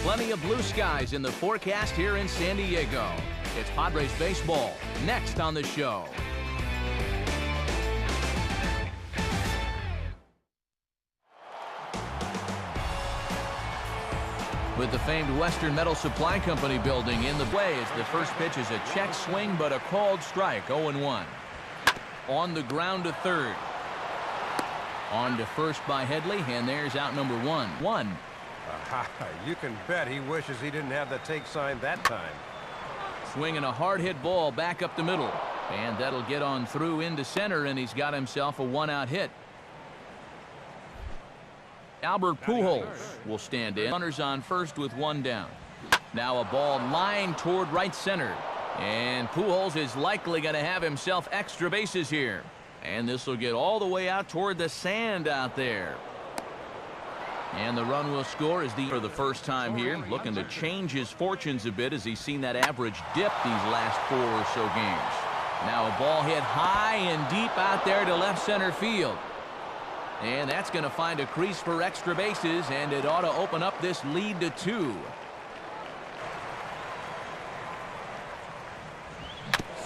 Plenty of blue skies in the forecast here in San Diego. It's Padres baseball next on the show. With the famed Western Metal Supply Company building in the play as the first pitch is a check swing, but a called strike, 0-1. On the ground to third. On to first by Headley, and there's out number one. You can bet he wishes he didn't have the take sign that time. Swinging a hard hit ball back up the middle, and that'll get on through into center, and he's got himself a one-out hit. Albert Pujols will stand in. Runners on first with one down. Now a ball lined toward right center, and Pujols is likely going to have himself extra bases here, and this will get all the way out toward the sand out there. And the run will score as for the first time here, looking to change his fortunes a bit as he's seen that average dip these last 4 or so games. Now a ball hit high and deep out there to left center field. And that's going to find a crease for extra bases, and it ought to open up this lead to 2.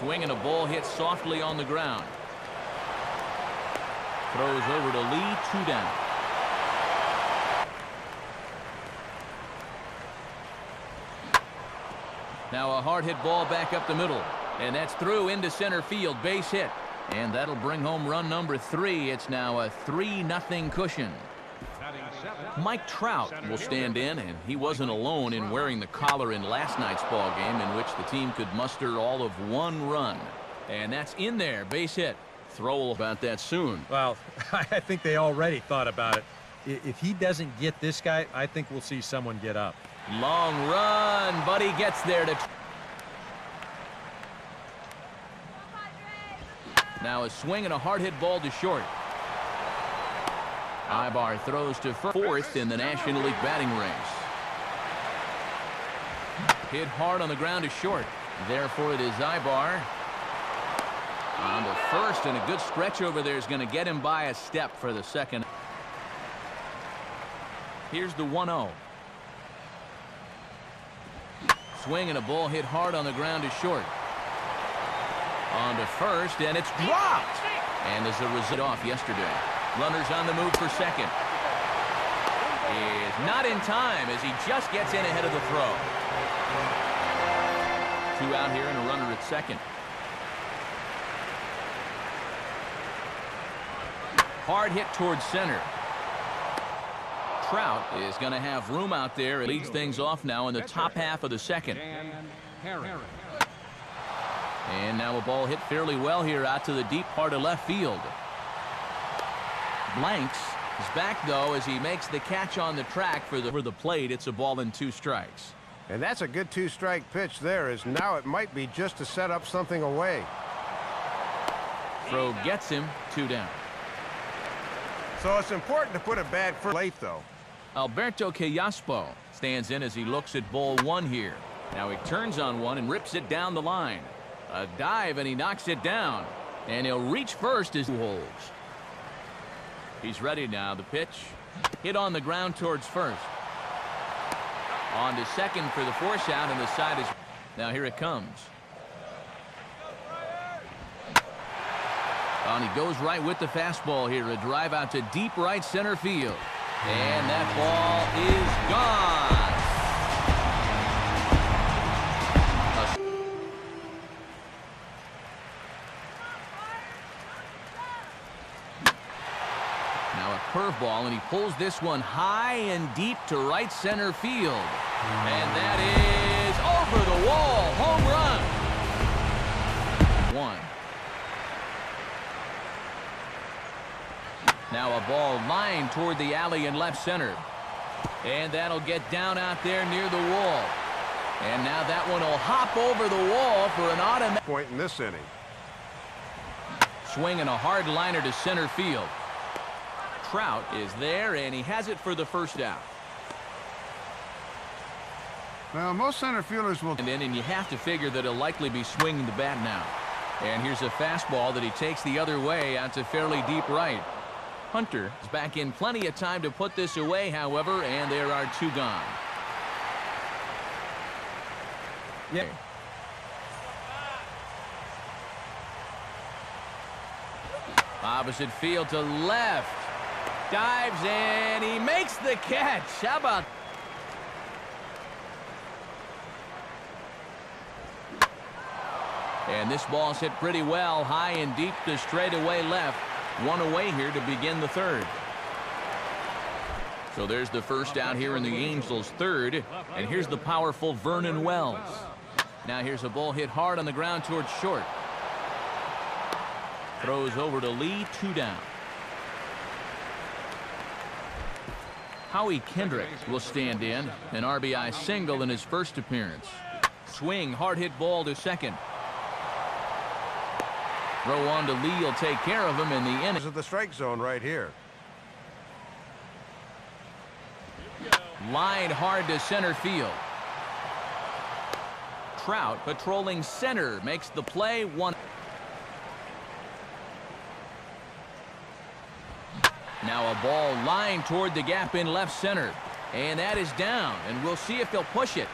Swinging a ball hit softly on the ground. Throws over to Lee, 2 down. Now a hard hit ball back up the middle, and that's through into center field, base hit. And that'll bring home run number 3. It's now a 3-0 cushion. Mike Trout will stand in, and he wasn't alone in wearing the collar in last night's ball game, in which the team could muster all of 1 run. And that's in there, base hit. Throw about that soon. Well, I think they already thought about it. If he doesn't get this guy, I think we'll see someone get up. Long run, but he gets there to... Now a swing and a hard hit ball to short. Ibar throws to fourth in the National League batting race. Hit hard on the ground to short. Therefore it is Ibar. On to first, and a good stretch over there is going to get him by a step for the second. Here's the 1-0. Swing and a ball hit hard on the ground to short. On to first, and it's dropped. And as a result off yesterday. Runners on the move for second. Is not in time as he just gets in ahead of the throw. 2 out here and a runner at second. Hard hit towards center. Trout is going to have room out there. It leads things off now in the top half of the second. And now a ball hit fairly well here out to the deep part of left field. Blanks is back, though, as he makes the catch on the track for the plate. It's a ball and 2 strikes. And that's a good 2-strike pitch there, as now it might be just to set up something away. Throw gets him, 2 down. So it's important to put it bad for late, though. Alberto Callaspo stands in as he looks at ball 1 here. Now he turns on one and rips it down the line. A dive, and he knocks it down. And he'll reach first as he holds. He's ready now. The pitch hit on the ground towards first. On to second for the force out, and the side is... Now here it comes. And he goes right with the fastball here. A drive out to deep right center field. And that ball is gone. Now a curveball, and he pulls this one high and deep to right center field. And that is over the wall. Home run. 1. Now a ball lined toward the alley in left center. And that'll get down out there near the wall. And now that one will hop over the wall for an automatic point in this inning. Swinging a hard liner to center field. Trout is there, and he has it for the first out. Well, most center fielders will... And you have to figure that he'll likely be swinging the bat now. And here's a fastball that he takes the other way out to fairly deep right. Hunter is back in plenty of time to put this away, however, and there are 2 gone. Yeah. Opposite field to left. Dives and he makes the catch. How about... And this ball's hit pretty well, high and deep to straightaway left. One away here to begin the third. So there's the first out here in the Angels' third. And here's the powerful Vernon Wells. Now here's a ball hit hard on the ground towards short. Throws over to Lee, 2 down. Howie Kendrick will stand in. An RBI single in his first appearance. Swing, hard hit ball to second. Throw on to Lee will take care of him in the inning. This is the strike zone right here. Line hard to center field. Trout patrolling center makes the play. 1. Now a ball lined toward the gap in left center. And that is down. And we'll see if they'll push it.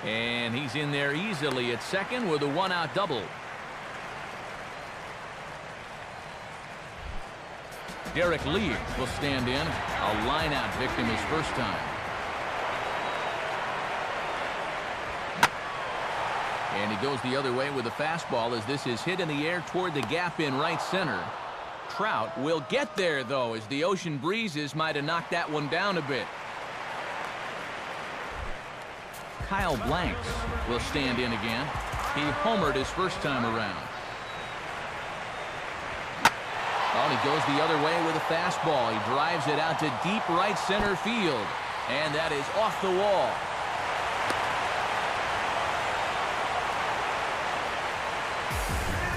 And he's in there easily at second with a 1-out double. Derek Lee will stand in. A line-out victim his first time. And he goes the other way with a fastball as this is hit in the air toward the gap in right center. Trout will get there, though, as the ocean breezes might have knocked that one down a bit. Kyle Blanks will stand in again. He homered his first time around. Oh, and he goes the other way with a fastball. He drives it out to deep right center field. And that is off the wall.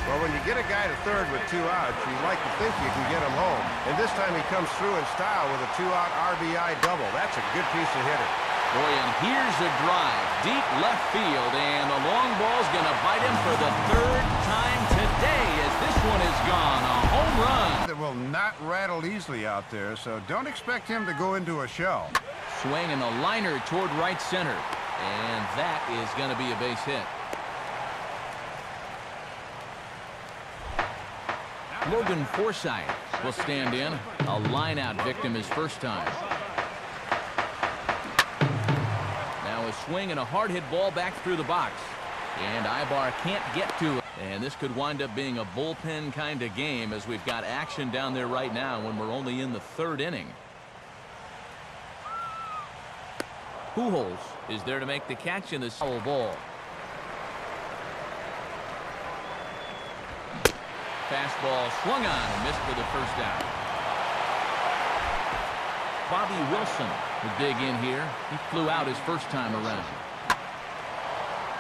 Well, when you get a guy to third with 2 outs, you like to think you can get him home. And this time he comes through in style with a 2-out RBI double. That's a good piece of hitting. Boy, and here's a drive. Deep left field, and the long ball's going to bite him for the 3rd time today as this one is gone. A home run. That will not rattle easily out there, so don't expect him to go into a shell. Swing and a liner toward right center. And that is going to be a base hit. Logan Forsythe will stand in. A line-out victim his first time. Now a swing and a hard hit ball back through the box. And Ibar can't get to it. And this could wind up being a bullpen kind of game as we've got action down there right now when we're only in the 3rd inning. Pujols is there to make the catch in the foul ball. Fastball swung on and missed for the first out. Bobby Wilson will dig in here. He flew out his first time around.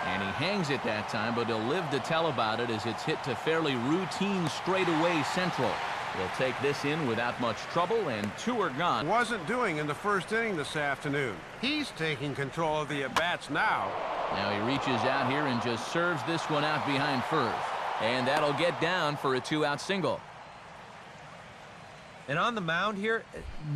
And he hangs it that time, but he'll live to tell about it as it's hit to fairly routine straightaway central. He'll take this in without much trouble, and 2 are gone. Wasn't doing in the first inning this afternoon. He's taking control of the at-bats now. Now he reaches out here and just serves this one out behind first. And that'll get down for a 2-out single. And on the mound here,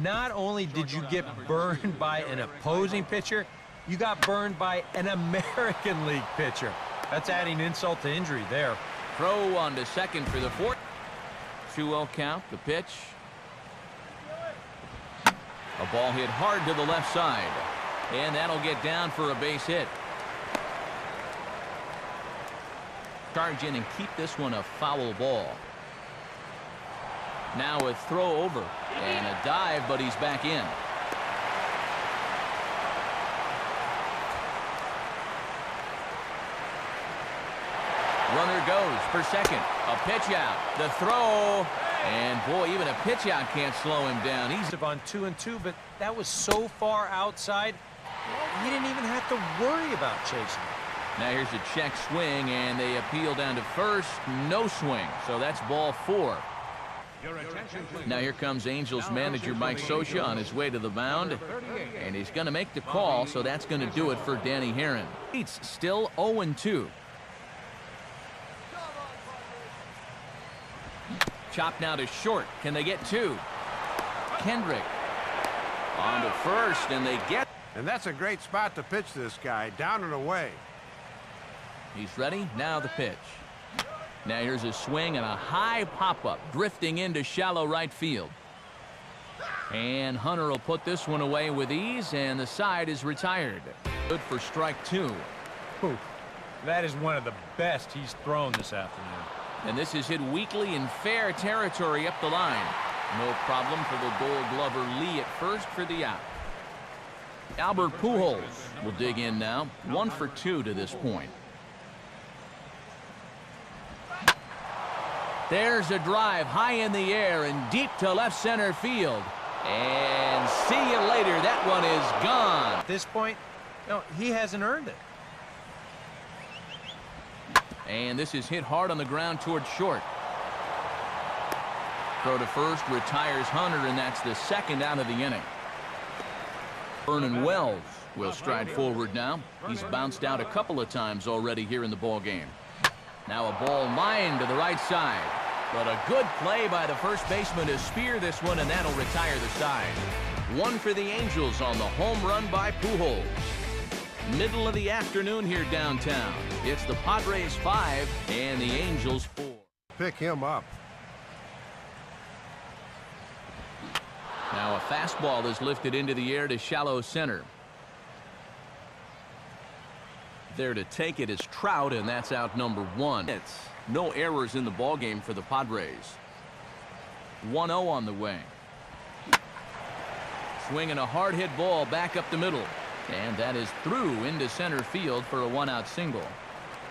not only did you get burned by an opposing pitcher, you got burned by an American League pitcher. That's adding insult to injury there. Throw on to second for the 4th. 2-0 count, the pitch. A ball hit hard to the left side. And that'll get down for a base hit. Charge in and keep this one a foul ball. Now a throw over and a dive, but he's back in. Runner goes for second. A pitch out. The throw. And boy, even a pitch out can't slow him down. He's on 2-2, but that was so far outside, he didn't even have to worry about chasing. Now here's a check swing, and they appeal down to first. No swing, so that's ball 4. Now here comes Angels manager Mike Scioscia on his way to the mound, and he's going to make the call, so that's going to do it for Danny Herron. It's still 0-2. Chop now to short. Can they get 2? Kendrick on to first, and they get And that's a great spot to pitch this guy, down and away. He's ready. Now the pitch. Now here's a swing and a high pop-up, drifting into shallow right field. And Hunter will put this one away with ease, and the side is retired. Good for strike two. Whew. That is one of the best he's thrown this afternoon. And this is hit weakly in fair territory up the line. No problem for the Gold Glover Lee at first for the out. Albert Pujols will dig in now. 1 for 2 to this point. There's a drive high in the air and deep to left center field. And see you later. That one is gone. At this point, no, he hasn't earned it. And this is hit hard on the ground towards short. Throw to first retires Hunter, and that's the second out of the inning. Vernon Wells will stride forward now. He's bounced out a couple of times already here in the ball game. Now a ball lined to the right side. But a good play by the first baseman to spear this one, and that'll retire the side. 1 for the Angels on the home run by Pujols. Middle of the afternoon here downtown. It's the Padres 5 and the Angels 4. Pick him up. Now a fastball is lifted into the air to shallow center. There to take it is Trout, and that's out number 1. It's no errors in the ball game for the Padres. 1-0 on the way. Swinging a hard hit ball back up the middle, and that is through into center field for a 1-out single.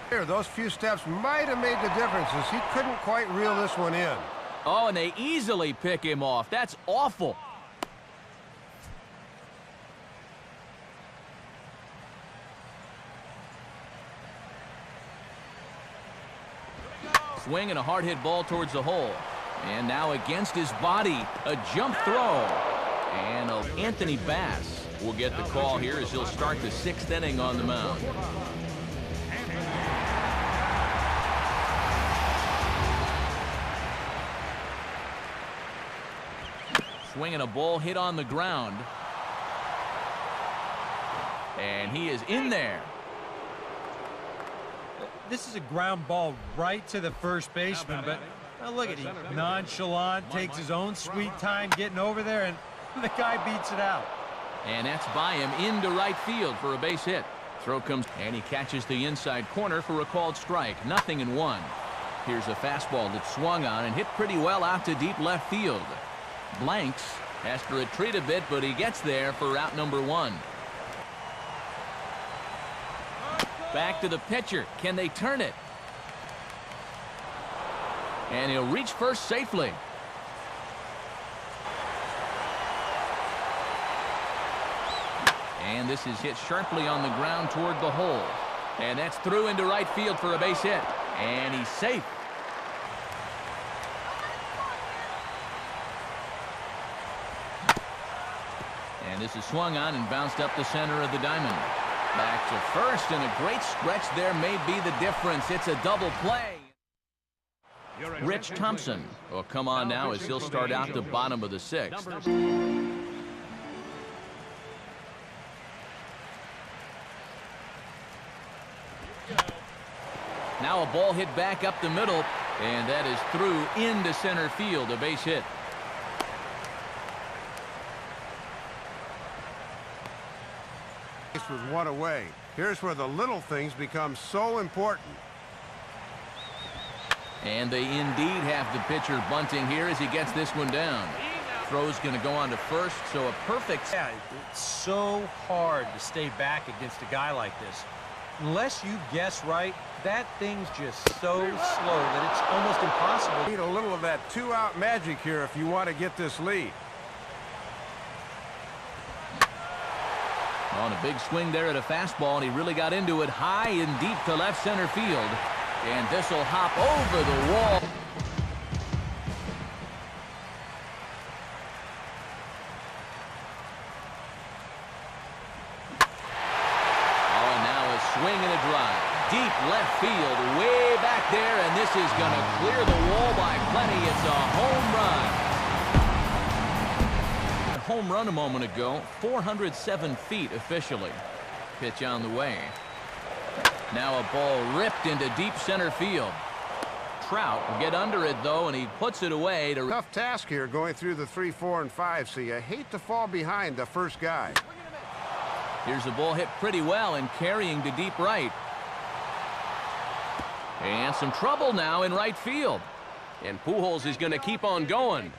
Here, those few steps might have made the difference as he couldn't quite reel this one in. Oh, and they easily pick him off. That's awful. Swing and a hard hit ball towards the hole. And now against his body, a jump throw. And Anthony Bass will get the call here as he'll start the 6th inning on the mound. Swinging a ball hit on the ground. And he is in there. This is a ground ball right to the first baseman, but now look at him. Nonchalant, takes his own sweet time getting over there, and the guy beats it out. And that's by him into right field for a base hit. Throw comes, and he catches the inside corner for a called strike. 0-1. Here's a fastball that swung on and hit pretty well out to deep left field. Blanks has to retreat a bit, but he gets there for out number 1. Back to the pitcher. Can they turn it? And he'll reach first safely. And this is hit sharply on the ground toward the hole. And that's through into right field for a base hit. And he's safe. And this is swung on and bounced up the center of the diamond. Back to first, and a great stretch there may be the difference. It's a double play. Rich Thompson will come on now as he'll start out the bottom of the 6th. Now a ball hit back up the middle, and that is through into center field, a base hit. With 1 away. Here's where the little things become so important. And they indeed have the pitcher bunting here as he gets this one down. Throw's going to go on to first, so a perfect. Yeah, it's so hard to stay back against a guy like this. Unless you guess right, that thing's just so slow that it's almost impossible. Need a little of that 2-out magic here if you want to get this lead. On a big swing there at a fastball, and he really got into it high and deep to left center field. And this will hop over the wall. Oh, and now a swing and a drive. Deep left field, way back there, and this is going to clear the wall by plenty. It's a home run. home run a moment ago. 407 feet officially. Pitch on the way. Now a ball ripped into deep center field. Trout will get under it, though, and he puts it away. Tough task here going through the 3, 4, and 5, so you hate to fall behind the first guy. Here's a ball hit pretty well and carrying to deep right. And some trouble now in right field. And Pujols is going to keep on going.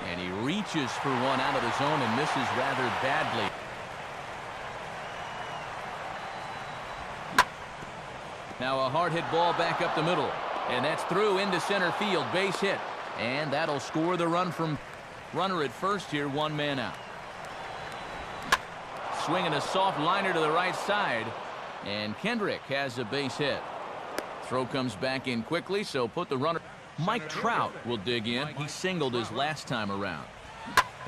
And he reaches for one out of the zone and misses rather badly. Now a hard hit ball back up the middle. And that's through into center field. Base hit. And that'll score the run from runner at first here. One man out. Swinging a soft liner to the right side. And Kendrick has a base hit. Throw comes back in quickly, so put the runner. Mike Trout will dig in. He singled his last time around.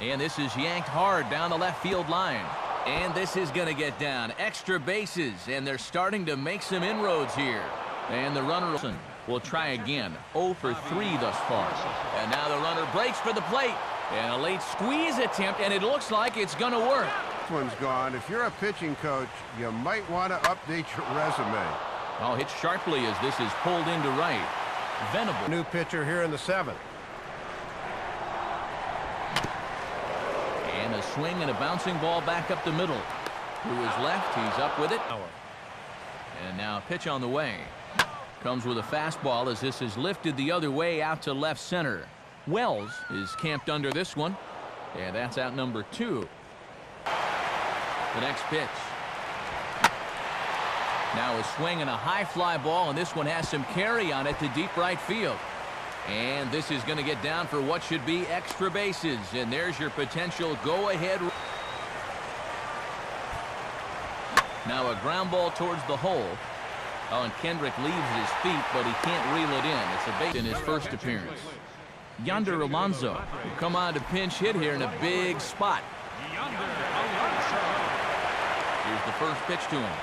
And this is yanked hard down the left field line. And this is going to get down. Extra bases, and they're starting to make some inroads here. And the runner will try again. 0 for 3 thus far. And now the runner breaks for the plate. And a late squeeze attempt, and it looks like it's going to work. This one's gone. If you're a pitching coach, you might want to update your resume. Oh, hit sharply as this is pulled into right. Venable. New pitcher here in the 7th. And a swing and a bouncing ball back up the middle. To his left, he's up with it. And now a pitch on the way. Comes with a fastball as this is lifted the other way out to left center. Wells is camped under this one. And that's out number 2. The next pitch. Now a swing and a high fly ball, and this one has some carry on it to deep right field. And this is going to get down for what should be extra bases. And there's your potential go-ahead. Now a ground ball towards the hole. Oh, and Kendrick leaves his feet, but he can't reel it in. It's a base in his first appearance. Yonder Alonso will come on to pinch hit here in a big spot. Here's the first pitch to him.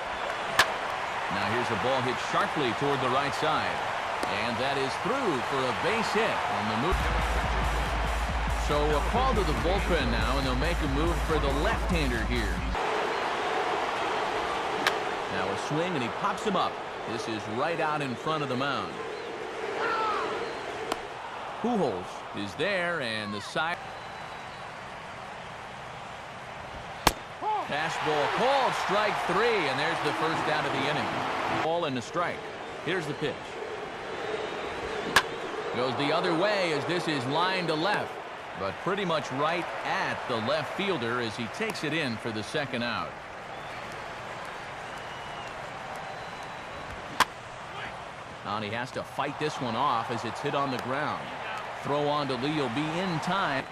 Now here's a ball hit sharply toward the right side. And that is through for a base hit on the move. So a call to the bullpen now, and they'll make a move for the left-hander here. Now a swing, and he pops him up. This is right out in front of the mound. Pujols is there, and the side. Fastball called, strike 3, and there's the first out of the inning. Ball and a strike. Here's the pitch. Goes the other way as this is lined to left, but pretty much right at the left fielder as he takes it in for the second out. And he has to fight this one off as it's hit on the ground. Throw on to Lee will be in time.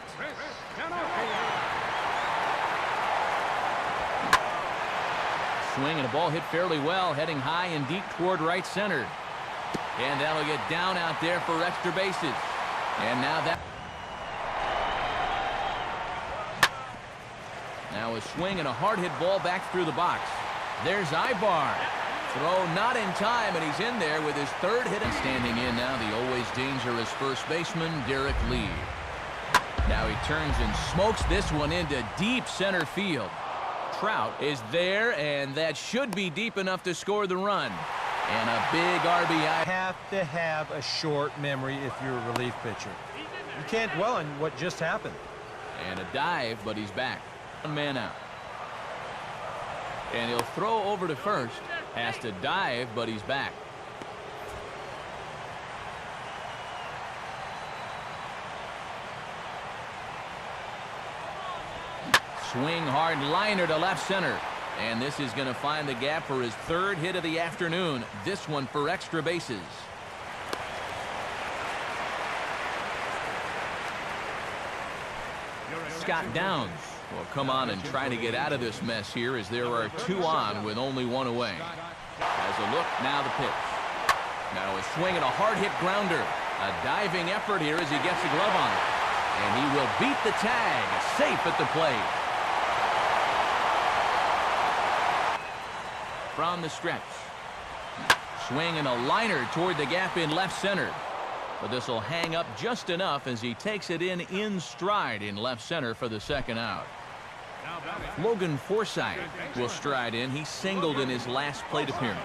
Swing and a ball hit fairly well, heading high and deep toward right center. And that'll get down out there for extra bases. And now that. Now a swing and a hard hit ball back through the box. There's Ibar. Throw not in time, and he's in there with his third hit. And standing in now, the always dangerous first baseman, Derek Lee. Now he turns and smokes this one into deep center field. Trout is there, and that should be deep enough to score the run. And a big RBI. You have to have a short memory if you're a relief pitcher. You can't dwell on what just happened. And a dive, but he's back. One man out. And he'll throw over to first. Has to dive, but he's back. Swing hard liner to left center. And this is going to find the gap for his third hit of the afternoon. This one for extra bases. Scott Downs will come on and try to get out of this mess here as there are 2 on with only 1 away. Has a look, now the pitch. Now a swing and a hard hit grounder. A diving effort here as he gets the glove on it. And he will beat the tag, safe at the plate. From the stretch. swing and a liner toward the gap in left center. But this will hang up just enough as he takes it in stride in left center for the second out. Logan Forsythe will stride in. He singled in his last plate appearance.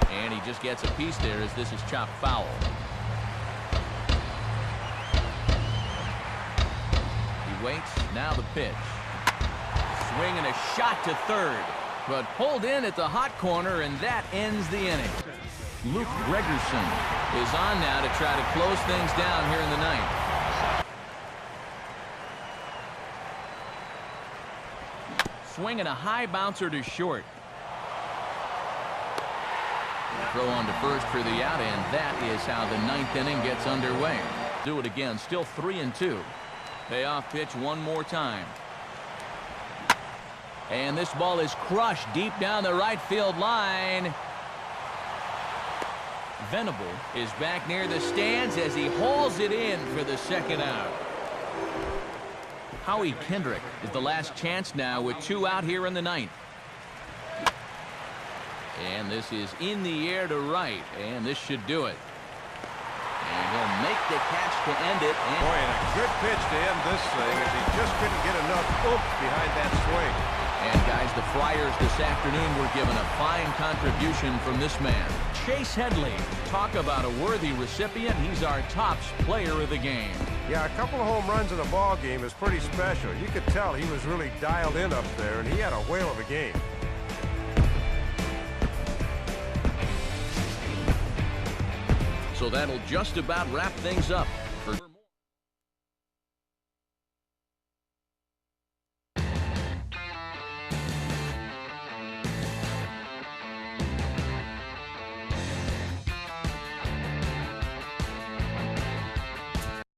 And he just gets a piece there as this is chopped foul. He waits. Now the pitch. Swing and a shot to third. But pulled in at the hot corner, and that ends the inning. Luke Gregerson is on now to try to close things down here in the ninth. Swing and a high bouncer to short. Throw on to first for the out, and that is how the ninth inning gets underway. Do it again, still 3-2. Payoff pitch one more time. And this ball is crushed deep down the right field line. Venable is back near the stands as he hauls it in for the second out. Howie Kendrick is the last chance now with 2 out here in the ninth. And this is in the air to right, and this should do it. And he'll make the catch to end it. And boy, and a good pitch to end this thing as he just couldn't get enough oomph behind that swing. And guys, the Flyers this afternoon were given a fine contribution from this man. Chase Headley. Talk about a worthy recipient. He's our top player of the game. Yeah, a couple of home runs in a ball game is pretty special. You could tell he was really dialed in up there, and he had a whale of a game. So that'll just about wrap things up.